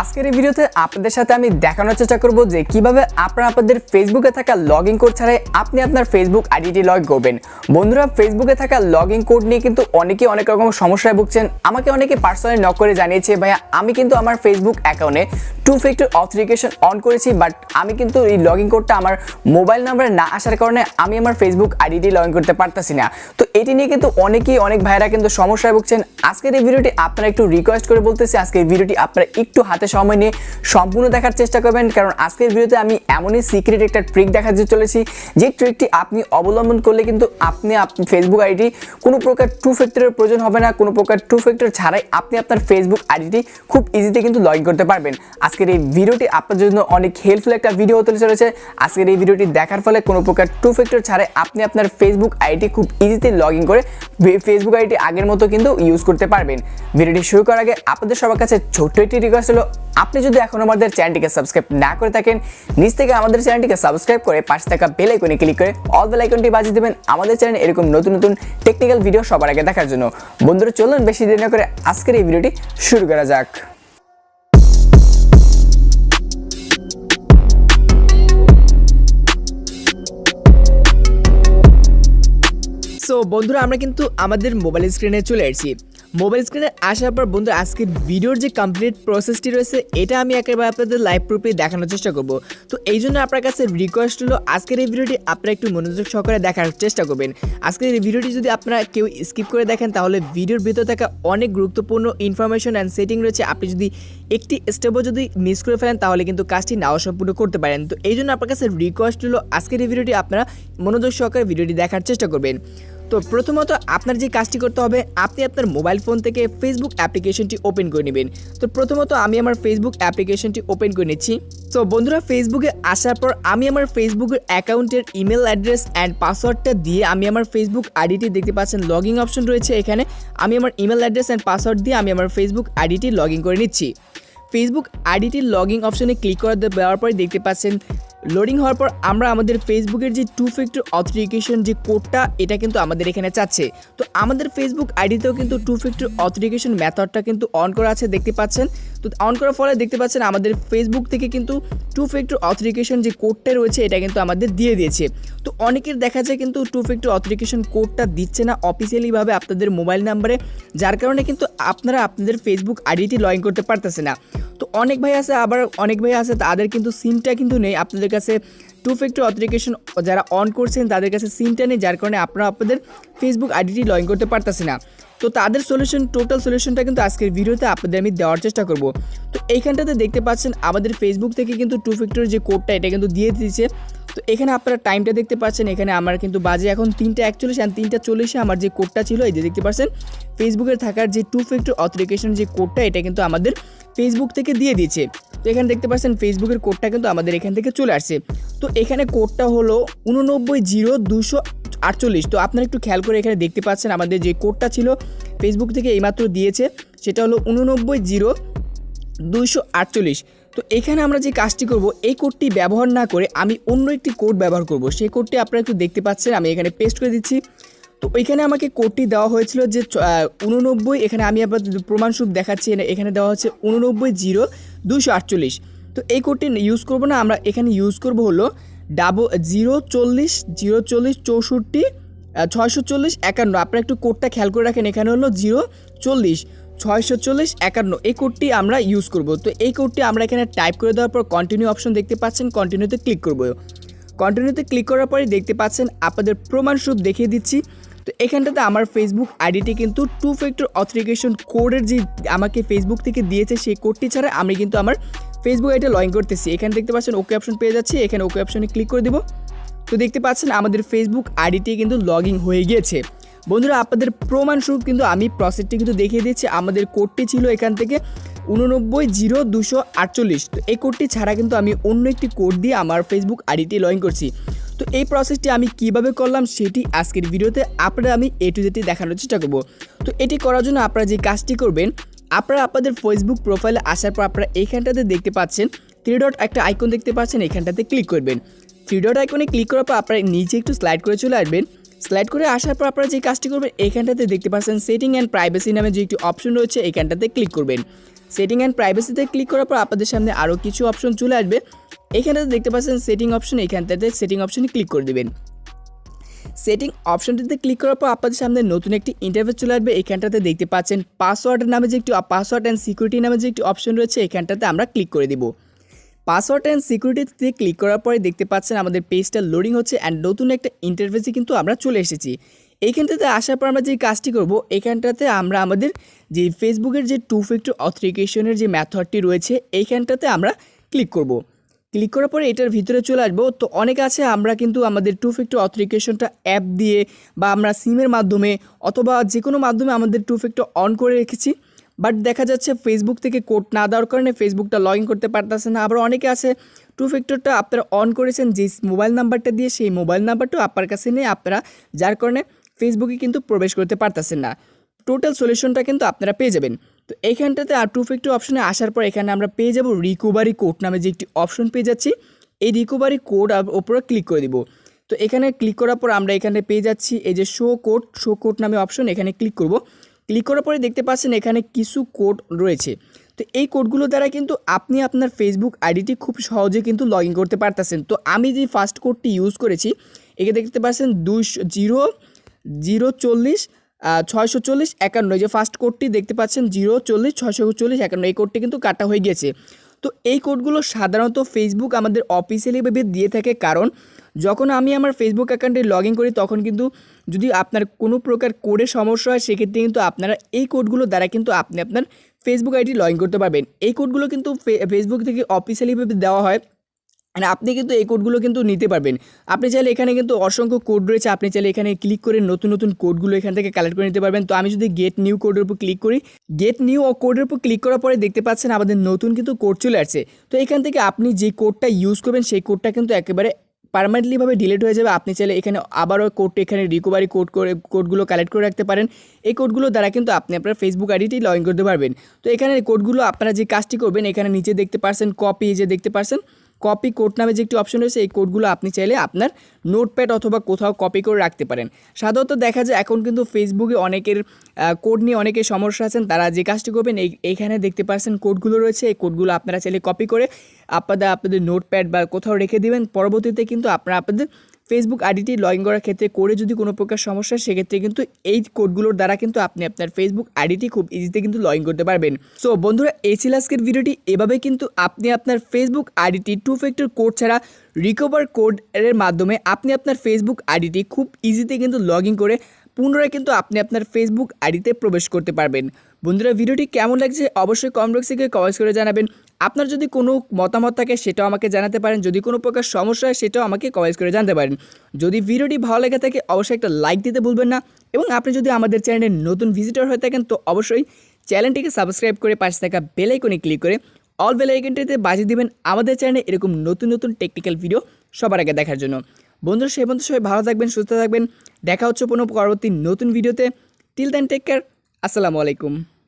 আজকের এই ভিডিওতে আপনাদের সাথে আমি দেখানোর চেষ্টা করব যে কিভাবে আপনারা আপনাদের ফেসবুকে থাকা লগইন কোড ছাড়াই আপনি আপনার ফেসবুক আইডিটি লগ করবেন। বন্ধুরা, ফেসবুকে থাকা লগইন কোড নিয়ে কিন্তু অনেকেই অনেক রকম সমস্যায় ভুগছেন। আমাকে অনেকে পার্সোনালি নক করে জানিয়েছে, ভাইয়া আমি কিন্তু আমার ফেসবুক অ্যাকাউন্টে 2 ফ্যাক্টর অথেন্টিকেশন অন করেছি, বাট আমি কিন্তু এই লগইন কোডটা আমার মোবাইল নাম্বারে না আসার কারণে আমি আমার ফেসবুক আইডিটি লগইন করতে পারতাছি না। তো এটি নিয়ে কিন্তু অনেক ভাইরা কিন্তু সমস্যায় ভুগছেন। আজকের এই ভিডিওটি আপনারা একটু রিকোয়েস্ট করে বলতেছি, আজকের এই ভিডিওটি আপনারা একটু হাতে সময় নিয়ে সম্পূর্ণ দেখার চেষ্টা করবেন, কারণ আজকের ভিডিওতে আমি এমনই সিক্রেট একটা ট্রিক দেখাতে চলেছি যে ট্রিকটি আপনি অবলম্বন করলে কিন্তু আপনি ফেসবুক আইডি কোনো প্রকার 2 ফ্যাক্টরের প্রয়োজন হবে না, কোনো প্রকার 2 ফ্যাক্টর ছাড়াই আপনি আপনার ফেসবুক আইডিটি খুব ইজিতে কিন্তু লগইন করতে পারবেন। আজকের এই ভিডিওটি আপনার জন্য অনেক হেল্পফুল একটা ভিডিও হতে চলেছে। আজকের এই ভিডিওটি দেখার ফলে কোনো প্রকার 2 ফ্যাক্টর ছাড়াই আপনি আপনার ফেসবুক আইডি খুব ইজিতে লগইন করে ফেসবুক আইডি আগের মতো কিন্তু ইউজ করতে পারবেন। ভিডিওটি শুরু করার আগে আপনাদের সবার কাছে ছোট্ট একটি রিকোয়েস্ট হলো, আপনি যদি এখন আমাদের চ্যানেলটিকে সাবস্ক্রাইব না করে থাকেন, নিচ থেকে আমাদের চ্যানেলটিকে সাবস্ক্রাইব করে পাশে থাকা বেল আইকনে ক্লিক করে অল বেল আইকনটি বাজিয়ে দেবেন আমাদের চ্যানেলে এরকম নতুন টেকনিক্যাল ভিডিও সবার আগে দেখার জন্য। বন্ধুরা, চলুন বেশি দেরি না করে আজকের এই ভিডিওটি শুরু করা যাক। সো বন্ধুরা, আমরা কিন্তু আমাদের মোবাইল স্ক্রিনে চলে এসেছি। মোবাইল স্ক্রিনে আসার পর বন্ধুরা, আজকের ভিডিওর যে কমপ্লিট প্রসেসটি রয়েছে এটা আমি একেবারে আপনাদের লাইভ প্রুফে দেখানোর চেষ্টা করব। তো এই জন্য আপনার কাছে রিকোয়েস্ট হলো, আজকের এই ভিডিওটি আপনারা একটু মনোযোগ সহকারে দেখার চেষ্টা করবেন। আজকের এই ভিডিওটি যদি আপনারা কেউ স্কিপ করে দেখেন তাহলে ভিডিওর ভিতরে থাকা অনেক গুরুত্বপূর্ণ ইনফরমেশন অ্যান্ড সেটিং রয়েছে, আপনি যদি একটি স্টেপও যদি মিস করে ফেলেন তাহলে কিন্তু কাজটি নাও সম্পূর্ণ করতে পারেন। তো এই জন্য আপনার কাছে রিকোয়েস্ট হলো, আজকের এই ভিডিওটি আপনারা মনোযোগ সহকারে ভিডিওটি দেখার চেষ্টা করবেন। তো প্রথমত আপনার যে কাজটি করতে হবে, আপনি আপনার মোবাইল ফোন থেকে ফেসবুক অ্যাপ্লিকেশনটি ওপেন করে নেবেন। তো প্রথমত আমি আমার ফেসবুক অ্যাপ্লিকেশনটি ওপেন করে নিচ্ছি। তো বন্ধুরা, ফেসবুকে আসার পর আমি আমার ফেসবুকের অ্যাকাউন্টের ইমেল অ্যাড্রেস অ্যান্ড পাসওয়ার্ডটা দিয়ে আমি আমার ফেসবুক আইডিটি দেখতে পাচ্ছেন লগইন অপশন রয়েছে এখানে, আমি আমার ইমেল অ্যাড্রেস অ্যান্ড পাসওয়ার্ড দিয়ে আমি আমার ফেসবুক আইডিটি লগইন করে নিচ্ছি। ফেসবুক আইডিটির লগইন অপশনে ক্লিক করে দেওয়ার পরে দেখতে পাচ্ছেন লোডিং হওয়ার পর আমরা আমাদের ফেসবুকের যে 2 ফ্যাক্টর অথেন্টিকেশন যে কোডটা এটা কিন্তু আমাদের এখানে চাচ্ছে। তো আমাদের ফেসবুক আইডিতেও কিন্তু 2 ফ্যাক্টর অথেন্টিকেশন মেথডটা কিন্তু অন করা আছে দেখতে পাচ্ছেন। তো অন করার ফলে দেখতে পাচ্ছেন আমাদের ফেসবুক থেকে কিন্তু 2 ফ্যাক্টর অথেন্টিকেশন যে কোডটা রয়েছে এটা কিন্তু আমাদের দিয়ে দিয়েছে। তো অনেকের দেখা যায় কিন্তু 2 ফ্যাক্টর অথেন্টিকেশন কোডটা দিচ্ছে না অফিসিয়ালিভাবে আপনাদের মোবাইল নাম্বারে, যার কারণে কিন্তু আপনারা আপনাদের ফেসবুক আইডিটি লগইন করতে পারতেছে না। তো অনেক ভাই আছে, আবার অনেক ভাই আছে তাদের কিন্তু সিমটা কিন্তু নেই, আপনাদের কাছে 2 ফ্যাক্টর অথেন্টিকেশন যারা অন করছেন তাদের কাছে সিমটা নেই, যার কারণে আপনারা আপনাদের ফেসবুক আইডিটি লগইন করতে পারতেছে না। তো তাদের টোটাল সলিউশনটা কিন্তু আজকের ভিডিওতে আপনাদের আমি দেওয়ার চেষ্টা করব। তো এইখানটাতে দেখতে পাচ্ছেন আমাদের ফেসবুক থেকে কিন্তু 2 ফ্যাক্টর যে কোডটা এটা কিন্তু দিয়ে দিয়েছে। তো এখানে আপনারা টাইমটা দেখতে পাচ্ছেন, এখানে আমার কিন্তু বাজে এখন 3:41 অ্যান্ড 3:40 আমার যে কোডটা ছিল এই যে দেখতে পাচ্ছেন ফেসবুকের থাকার যে 2 ফ্যাক্টর অথেন্টিকেশন যে কোডটা এটা কিন্তু আমাদের ফেসবুক থেকে দিয়ে দিয়েছে। তো এখানে দেখতে পাচ্ছেন ফেসবুকের কোডটা কিন্তু আমাদের এখান থেকে চলে আসছে। তো এখানে কোডটা হলো 890248। তো আপনারা একটু খেয়াল করে এখানে দেখতে পাচ্ছেন আমাদের যে কোডটা ছিল ফেসবুক থেকে এইমাত্র দিয়েছে সেটা হলো 890248। তো এখানে আমরা যে কাজটি করব, এই কোডটি ব্যবহার না করে আমি অন্য একটি কোড ব্যবহার করব। সেই কোডটি আপনারা একটু দেখতে পাচ্ছেন, আমি এখানে পেস্ট করে দিচ্ছি। তো ওইখানে আমাকে কোডটি দেওয়া হয়েছিল যে 89, এখানে আমি আপনাদের প্রমাণস্বরূপ দেখাচ্ছি, এখানে দেওয়া হচ্ছে 890248। তো এই কোডটি ইউজ করব না, আমরা এখানে ইউজ করব হলো 040 040 64 640 51। আপনারা একটু কোডটা খেয়াল করে রাখেন, এখানে হলো 040 640 51 এই কোডটি আমরা ইউজ করব। তো এই কোডটি আমরা এখানে টাইপ করে দেওয়ার পর কন্টিনিউ অপশন দেখতে পাচ্ছেন, কন্টিনিউতে ক্লিক করব। কন্টিনিউতে ক্লিক করার পরে দেখতে পাচ্ছেন আপনাদের প্রমাণস্বরূপ দেখিয়ে দিচ্ছি। তো এখানটাতে আমার ফেসবুক আইডিটি কিন্তু 2 ফ্যাক্টর অথেন্টিকেশন কোডের যে আমাকে ফেসবুক থেকে দিয়েছে সেই কোডটি ছাড়া আমি কিন্তু আমার ফেসবুক আইডি লগইন করতেছি। এখানে দেখতে পাচ্ছেন ওকে অপশন পেয়ে যাচ্ছি, এখানে ওকে অপশনে ক্লিক করে দেব। তো দেখতে পাচ্ছেন আমাদের ফেসবুক আইডিটি কিন্তু লগইন হয়ে গিয়েছে। বন্ধুরা, আপনাদের প্রমাণস্বরূপ কিন্তু আমি প্রসেসটি কিন্তু দেখিয়ে দিচ্ছি। আমাদের কোডটি ছিল এখান থেকে 890248। তো এই কোডটি ছাড়া কিন্তু আমি অন্য একটি কোড দিয়ে আমার ফেসবুক আইডিটি লগইন করছি। তো এই প্রসেসটি আমি কিভাবে করলাম সেটি আজকের ভিডিওতে আপনারা আমি A to Z দেখানোর চেষ্টা করব। তো এটি করার জন্য আপনারা যে কাজটি করবেন, আপনারা আপনাদের ফেসবুক প্রোফাইলে আসার পর আপনারা এইখানটাতে দেখতে পাচ্ছেন 3 ডট একটা আইকন দেখতে পাচ্ছেন, এখানটাতে ক্লিক করবেন। 3 ডট আইকনে ক্লিক করার পর আপনারা নিচে একটু স্লাইড করে চলে আসবেন। স্লাইড করে আসার পর আপনারা যে কাজটি করবেন, এইখানটাতে দেখতে পাচ্ছেন সেটিং অ্যান্ড প্রাইভেসি নামে যে একটি অপশন রয়েছে, এইখানটাতে ক্লিক করবেন। সেটিং অ্যান্ড প্রাইভেসিতে ক্লিক করার পর আপনাদের সামনে আরও কিছু অপশন চলে আসবে। এখানটাতে দেখতে পাচ্ছেন সেটিং অপশন, এইখানটাতে সেটিং অপশনে ক্লিক করে দেবেন। সেটিং অপশনটিতে ক্লিক করার পর আপনাদের সামনে নতুন একটি ইন্টারফেস চলে আসবে। এখানটাতে দেখতে পাচ্ছেন পাসওয়ার্ডের নামে যে একটি পাসওয়ার্ড অ্যান্ড সিকিউরিটি নামে যে একটি অপশন রয়েছে, এখানটাতে আমরা ক্লিক করে দিব। পাসওয়ার্ড অ্যান্ড সিকিউরিটিতে ক্লিক করার পরে দেখতে পাচ্ছেন আমাদের পেজটা লোডিং হচ্ছে অ্যান্ড নতুন একটা ইন্টারফেসে কিন্তু আমরা চলে এসেছি। এইখানটাতে আসার পর আমরা যে কাজটি করব, এখানটাতে আমরা আমাদের যে ফেসবুকের যে 2 ফ্যাক্টর অথেন্টিকেশনের যে মেথডটি রয়েছে এইখানটাতে আমরা ক্লিক করব। ক্লিক করার পরে এটার ভিতরে চলে আসবো। তো অনেক আছে আমরা কিন্তু আমাদের 2 ফ্যাক্টর অথেন্টিকেশনটা অ্যাপ দিয়ে বা আমরা সিমের মাধ্যমে অথবা যে কোনো মাধ্যমে আমাদের 2 ফ্যাক্টর অন করে রেখেছি, বাট দেখা যাচ্ছে ফেসবুক থেকে কোড না দেওয়ার কারণে ফেসবুকটা লগ ইন করতে পারতেছে না। আবার অনেকে আছে 2 ফ্যাক্টরটা আপনারা অন করেছেন যে মোবাইল নাম্বারটা দিয়ে, সেই মোবাইল নাম্বারটাও আপনার কাছে নেই আপনারা, যার কারণে ফেসবুকে কিন্তু প্রবেশ করতে পারতেছেন না। টোটাল সলিউশনটা কিন্তু আপনারা পেয়ে যাবেন। তো এইখানটাতে আর 2 ফ্যাক্টর অপশনে আসার পর এখানে আমরা পেয়ে যাব রিকভারি কোড নামে যে একটি অপশন পেয়ে যাচ্ছি। এই রিকভারি কোড ওপরে ক্লিক করে দিব। তো এখানে ক্লিক করার পর আমরা এখানে পেয়ে যাচ্ছি এই যে শো কোড নামে অপশন, এখানে ক্লিক করব। ক্লিক করার পরে দেখতে পাচ্ছেন এখানে কিছু কোড রয়েছে। তো এই কোডগুলো দ্বারা কিন্তু আপনি আপনার ফেসবুক আইডিটি খুব সহজে কিন্তু লগ ইন করতে পারতেছেন। তো আমি যে ফার্স্ট কোডটি ইউজ করেছি, একে দেখতে পাচ্ছেন 0404051, যে ফার্স্ট কোডটি দেখতে পাচ্ছেন 0404051, এই কোডটি কিন্তু কাটা হয়ে গিয়েছে। তো এই কোডগুলো সাধারণত ফেসবুক আমাদের অফিসিয়ালিভাবে দিয়ে থাকে, কারণ যখন আমি আমার ফেসবুক অ্যাকাউন্টে লগ ইন করি তখন কিন্তু যদি আপনার কোনো প্রকার কোডের সমস্যা হয় সেক্ষেত্রে কিন্তু আপনারা এই কোডগুলো দ্বারা কিন্তু আপনি আপনার ফেসবুক আইডি লগ ইন করতে পারবেন। এই কোডগুলো কিন্তু ফেসবুক থেকে অফিসিয়ালিভাবে দেওয়া হয়, মানে আপনি কিন্তু এই কোডগুলো কিন্তু নিতে পারবেন। আপনি চাইলে এখানে কিন্তু অসংখ্য কোড রয়েছে, আপনি চাইলে এখানে ক্লিক করে নতুন নতুন কোডগুলো এখান থেকে কালেক্ট করে নিতে পারবেন। তো আমি যদি গেট নিউ কোডের উপর ক্লিক করি, গেট নিউ ও কোডের উপর ক্লিক করার পরে দেখতে পাচ্ছেন আমাদের নতুন কিন্তু কোড চলে আসছে। তো এখান থেকে আপনি যে কোডটা ইউজ করবেন সেই কোডটা কিন্তু একেবারে পার্মানেন্টলিভাবে ডিলিট হয়ে যাবে। আপনি চাইলে এখানে আবারও কোডটা এখানে রিকভারি কোডগুলো কালেক্ট করে রাখতে পারেন। এই কোডগুলো দ্বারা কিন্তু আপনি আপনার ফেসবুক আইডিটি লগ ইন করতে পারবেন। তো এখানে কোডগুলো আপনারা যে কাজটি করবেন, এখানে নিচে দেখতে পাচ্ছেন কপি, যে দেখতে পাচ্ছেন কপি কোড নামে যে একটি অপশন রয়েছে, এই কোডগুলো আপনি চাইলে আপনার নোটপ্যাড অথবা কোথাও কপি করে রাখতে পারেন। সাধারণত দেখা যায় এখন কিন্তু ফেসবুকে অনেকের কোড নিয়ে অনেকের সমস্যা আছেন, তারা যে কাজটি করবেন এইখানে দেখতে পাচ্ছেন কোডগুলো রয়েছে, এই কোডগুলো আপনারা চাইলে কপি করে আপনাদের নোটপ্যাড বা কোথাও রেখে দিবেন। পরবর্তীতে কিন্তু আপনারা আপনাদের ফেসবুক আইডিটি লগ ইন করার ক্ষেত্রে করে যদি কোনো প্রকার সমস্যা, সেক্ষেত্রে কিন্তু এই কোডগুলোর দ্বারা কিন্তু আপনি আপনার ফেসবুক আইডিটি খুব ইজিতে কিন্তু লগ ইন করতে পারবেন। সো বন্ধুরা, এই ছিল আজকের ভিডিওটি। এভাবে কিন্তু আপনি আপনার ফেসবুক আইডিটি 2 ফ্যাক্টর কোড ছাড়া রিকভার কোডের মাধ্যমে আপনি আপনার ফেসবুক আইডিটি খুব ইজিতে কিন্তু লগ ইন করে পুনরায় কিন্তু আপনি আপনার ফেসবুক আইডিতে প্রবেশ করতে পারবেন। বন্ধুরা, ভিডিওটি কেমন লাগছে অবশ্যই কমেন্ট বক্সে গিয়ে কমেন্ট করে জানাবেন। আপনার যদি কোনো মতামত থাকে সেটাও আমাকে জানাতে পারেন, যদি কোনো প্রকার সমস্যা হয় সেটাও আমাকে কমেন্ট করে জানাতে পারেন। যদি ভিডিওটি ভালো লেগে থাকে অবশ্যই একটা লাইক দিতে ভুলবেন না, এবং আপনি যদি আমাদের চ্যানেলে নতুন ভিজিটর হয়ে থাকেন তো অবশ্যই চ্যানেলটিকে সাবস্ক্রাইব করে পাশে থাকা বেল আইকনে ক্লিক করে অল বেল আইকনটিতে বাজিয়ে দিবেন আমাদের চ্যানেলে এরকম নতুন নতুন টেকনিক্যাল ভিডিও সবার আগে দেখার জন্য। বন্ধুরা, সেই পর্যন্ত সবাই ভালো থাকবেন, সুস্থ থাকবেন। দেখা হচ্ছে কোনো পরবর্তী নতুন ভিডিওতে। Till then take care. আসসালামু আলাইকুম।